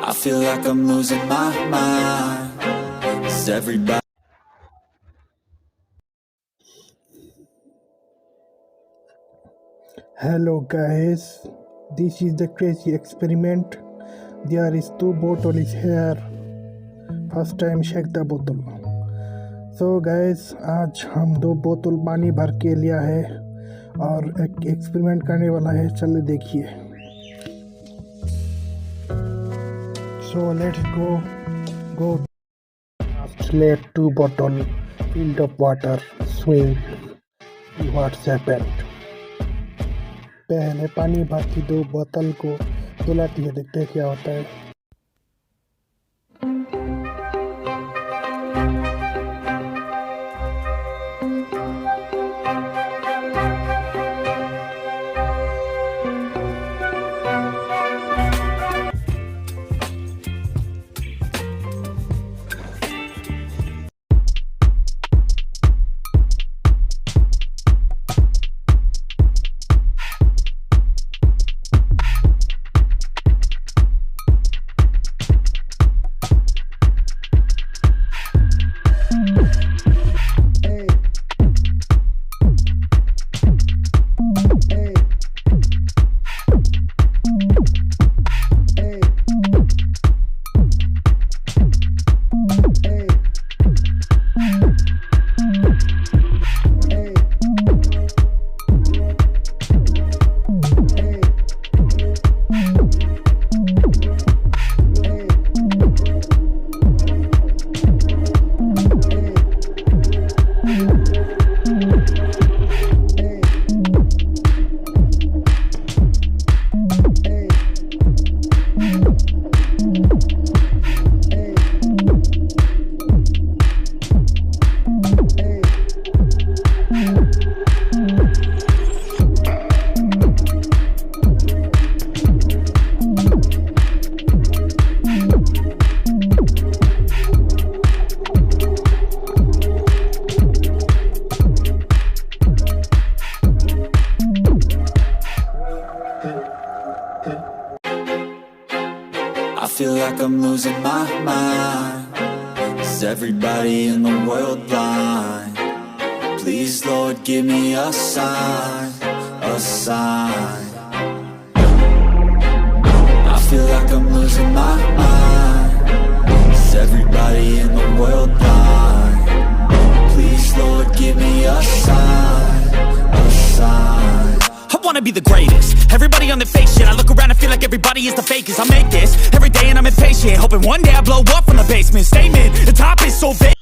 I feel like I'm losing my mind. Is everybody Hello guys, this is the crazy experiment. There is 2 bottles here. First time shake the bottle. So guys, आज हम 2 बोतल पानी भर के लिया है और एक एक्सपेरिमेंट करने वाला है. चलिए देखिए. So let's go. First let 2 bottle filled of water swing. What's happened? पहले पानी भर की 2 बोतल को धुलाती है, देखते हैं क्या होता है. I feel like I'm losing my mind. Is everybody in the world blind? Please, Lord, give me a sign, a sign. I feel like I'm losing my mind. Is everybody in the world blind? Please, Lord, give me a sign, a sign. I wanna be the greatest. Everybody on the fake shit. I look around and feel like everybody is the fakest. I make this every day and I'm impatient, hoping one day I blow up from the basement. Statement, the top is so vague.